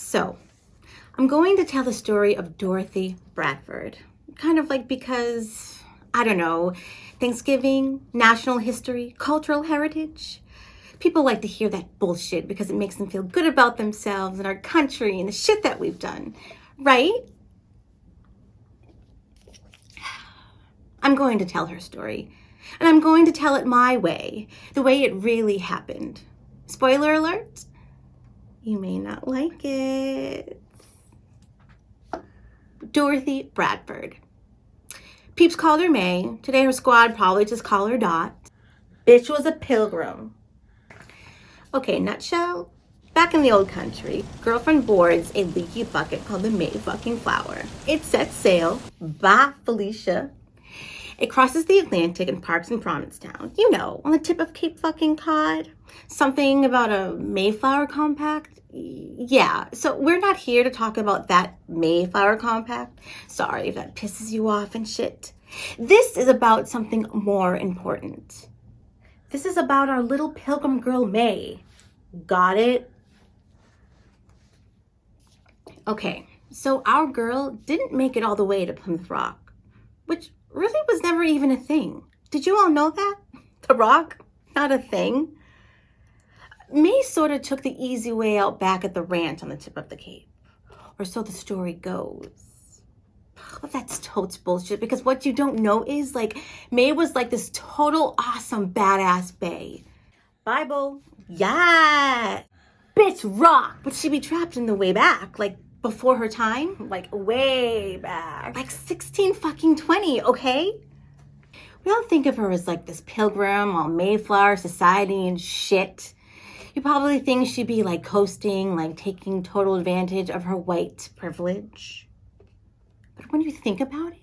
So, I'm going to tell the story of Dorothy Bradford. Kind of like because, I don't know, Thanksgiving, national history, cultural heritage. People like to hear that bullshit because it makes them feel good about themselves and our country and the shit that we've done, right? I'm going to tell her story, and I'm going to tell it my way, the way it really happened. Spoiler alert, you may not like it. Dorothy Bradford. Peeps called her May. Today her squad probably just call her Dot. Bitch was a pilgrim. Okay, nutshell. Back in the old country, girlfriend boards a leaky bucket called the Mayflower. It sets sail. Bye, Felicia. It crosses the Atlantic and parks in Provincetown. You know, on the tip of Cape fucking Cod. Something about a Mayflower compact? Yeah, so we're not here to talk about that Mayflower compact. Sorry if that pisses you off and shit. This is about something more important. This is about our little Pilgrim Girl, May. Got it? Okay, so our girl didn't make it all the way to Plymouth Rock, which really was never even a thing. Did you all know that? The Rock? Not a thing. May sort of took the easy way out back at the ranch on the tip of the Cape. Or so the story goes. Well, that's totes bullshit, because what you don't know is, like, May was like this total awesome badass bae. Bible. Yeah. Bitch rock. But she'd be trapped in the way back, like before her time, like way back. Like 16 fucking 20, okay? We don't think of her as like this pilgrim on Mayflower Society and shit. You probably think she'd be like coasting, like taking total advantage of her white privilege. But when you think about it,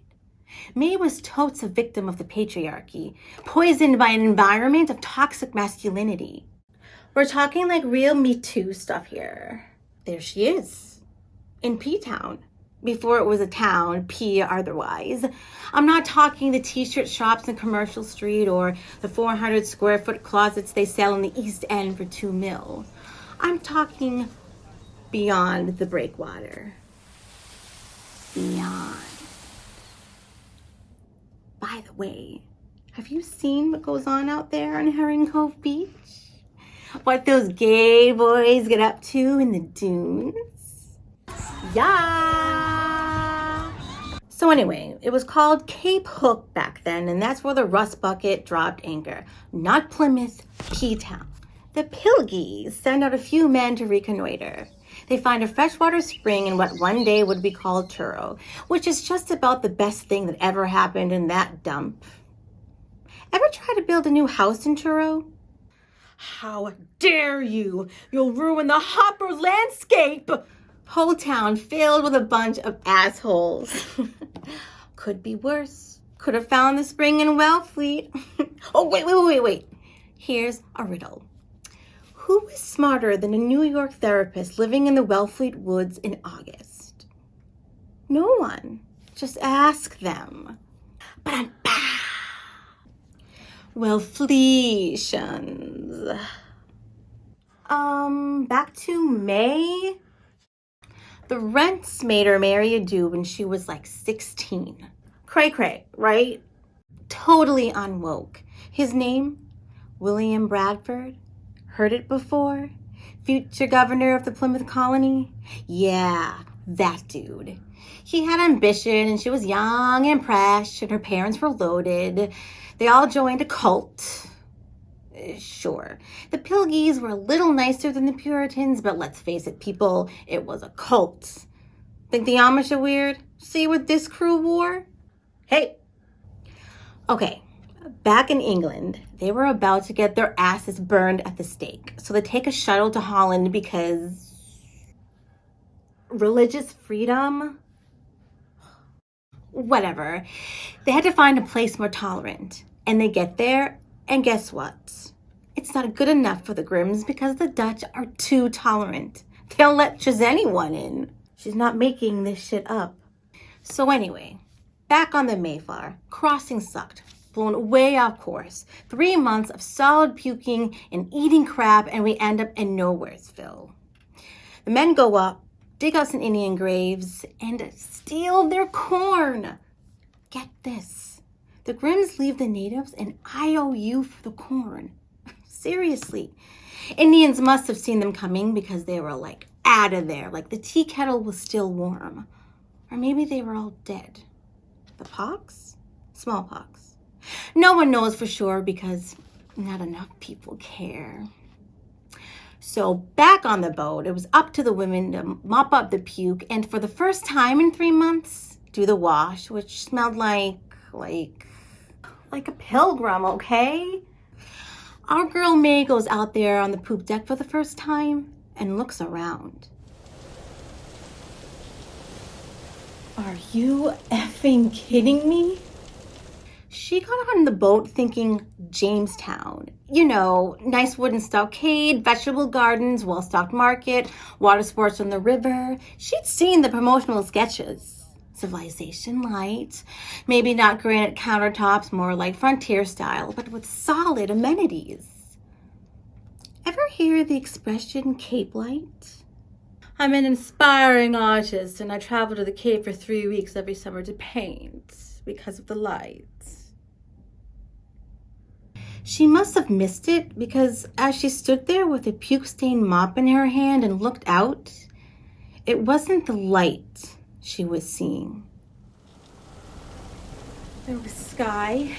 May was totes a victim of the patriarchy, poisoned by an environment of toxic masculinity. We're talking like real Me Too stuff here. There she is, in P-Town, before it was a town, P otherwise. I'm not talking the t-shirt shops in Commercial Street or the 400 square foot closets they sell in the East End for $2 million. I'm talking beyond the breakwater. Beyond. By the way, have you seen what goes on out there on Herring Cove Beach? What those gay boys get up to in the dunes? Yeah! So anyway, it was called Cape Hook back then, and that's where the Rust Bucket dropped anchor. Not Plymouth, P-Town. The Pilgies send out a few men to reconnoiter. They find a freshwater spring in what one day would be called Truro, which is just about the best thing that ever happened in that dump. Ever try to build a new house in Truro? How dare you! You'll ruin the hopper landscape! Whole town filled with a bunch of assholes. Could be worse. Could have found the spring in Wellfleet. Oh, wait. Here's a riddle. Who is smarter than a New York therapist living in the Wellfleet woods in August? No one. Just ask them. Wellfleetians. Back to May. The rents made her marry a dude when she was like 16. Cray, right? Totally unwoke. His name? William Bradford. Heard it before? Future governor of the Plymouth colony? Yeah, that dude. He had ambition, and she was young and fresh, and her parents were loaded. They all joined a cult. Sure, the Pilgies were a little nicer than the Puritans, but let's face it, people, it was a cult. Think the Amish are weird? See what this crew wore? Hey. Okay. Back in England, they were about to get their asses burned at the stake. So they take a shuttle to Holland because religious freedom? Whatever. They had to find a place more tolerant. And they get there, and guess what? It's not good enough for the Grimms because the Dutch are too tolerant. They'll let just anyone in. She's not making this shit up. So anyway, back on the Mayflower, crossing sucked. Blown way off course. 3 months of solid puking and eating crap, and we end up in Nowheresville. The men go up, dig out some Indian graves, and steal their corn. Get this. The Grimms leave the natives an IOU for the corn. Seriously. Indians must have seen them coming because they were like out of there. Like the tea kettle was still warm. Or maybe they were all dead. The pox? Smallpox. No one knows for sure because not enough people care. So back on the boat, it was up to the women to mop up the puke and for the first time in 3 months, do the wash, which smelled like a pilgrim, okay? Our girl May goes out there on the poop deck for the first time and looks around. Are you effing kidding me? She got on the boat thinking Jamestown. You know, nice wooden stockade, vegetable gardens, well-stocked market, water sports on the river. She'd seen the promotional sketches. Civilization light, maybe not granite countertops, more like frontier style, but with solid amenities. Ever hear the expression Cape Light? I'm an inspiring artist and I travel to the Cape for 3 weeks every summer to paint because of the lights. She must have missed it because as she stood there with a puke-stained mop in her hand and looked out, it wasn't the light she was seeing. There was sky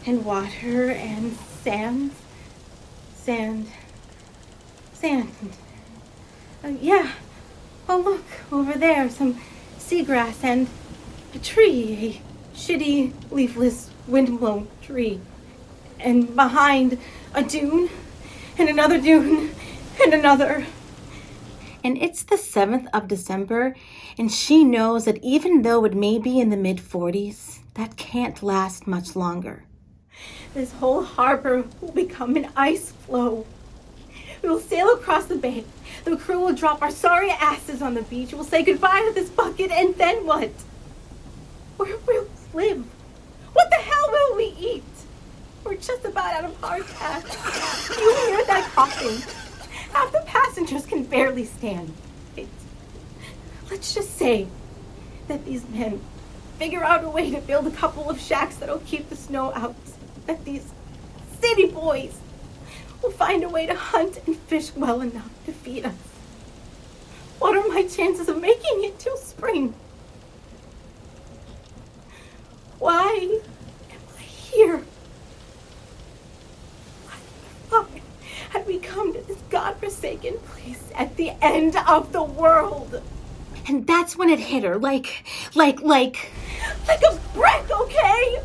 and water and sand. Yeah. Oh, look, over there, some seagrass and a tree, a shitty, leafless, windblown tree. And behind, a dune, and another dune, and another. And it's the 7th of December, and she knows that even though it may be in the mid-40s, that can't last much longer. This whole harbor will become an ice floe. We will sail across the bay. The crew will drop our sorry asses on the beach. We'll say goodbye to this bucket, and then what? Where will we live? What the hell will we eat? We're just about out of hardtack. You hear that coughing? Half the passengers can barely stand. Let's just say that these men figure out a way to build a couple of shacks that'll keep the snow out. That these city boys will find a way to hunt and fish well enough to feed us. What are my chances of making it till spring? Why am I here? Had we come to this godforsaken place at the end of the world? And that's when it hit her, like a brick, okay?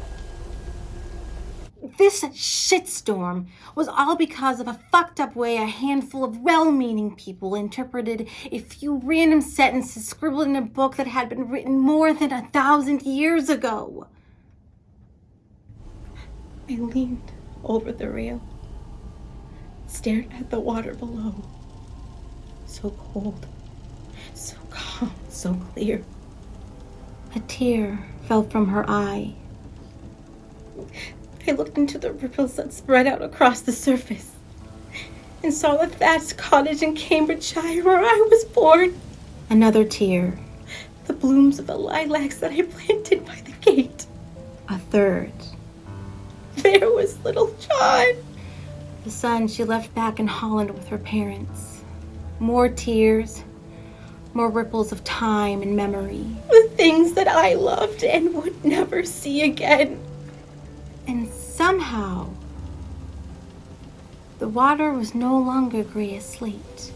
This shitstorm was all because of a fucked up way a handful of well-meaning people interpreted a few random sentences scribbled in a book that had been written more than 1,000 years ago. I leaned over the rail, stared at the water below. So cold, so calm, so clear. A tear fell from her eye. I looked into the ripples that spread out across the surface and saw the thatched cottage in Cambridgeshire where I was born. Another tear. The blooms of the lilacs that I planted by the gate. A third. There was little John. The son she left back in Holland with her parents. More tears, more ripples of time and memory. The things that I loved and would never see again. And somehow, the water was no longer gray as slate.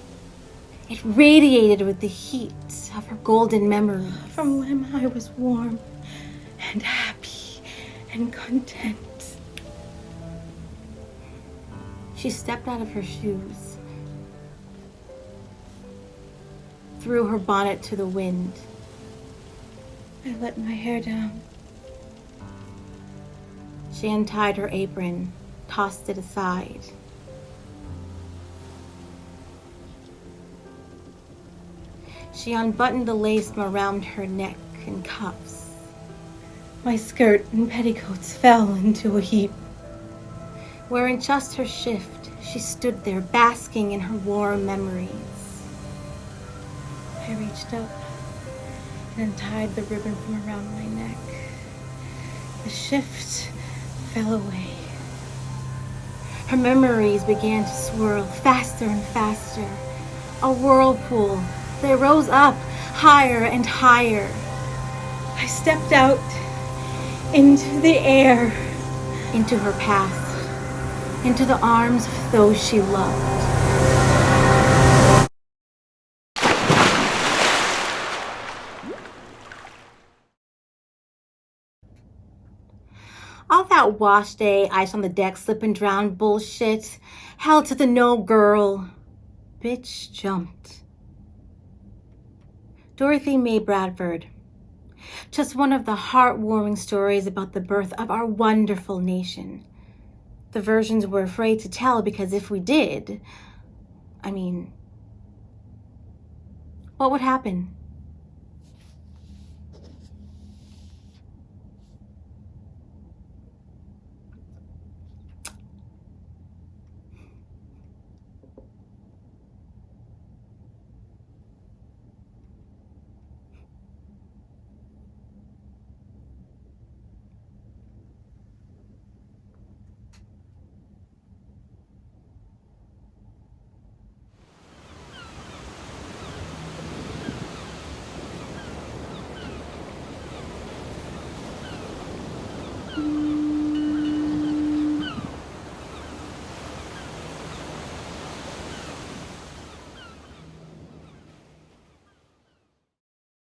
It radiated with the heat of her golden memories. From when I was warm and happy and content. She stepped out of her shoes, threw her bonnet to the wind. I let my hair down. She untied her apron, tossed it aside. She unbuttoned the lace from around her neck and cuffs. My skirt and petticoats fell into a heap. Wearing just her shift, she stood there basking in her warm memories. I I reached up and untied the ribbon from around my neck. The shift fell away. Her memories began to swirl faster and faster. A whirlpool. They rose up higher and higher. I stepped out into the air, into her past, into the arms of those she loved. All that wash day, ice on the deck, slip and drown bullshit, hell to the no girl. Bitch jumped. Dorothy Mae Bradford. Just one of the heartwarming stories about the birth of our wonderful nation. The versions we're afraid to tell because if we did, what would happen?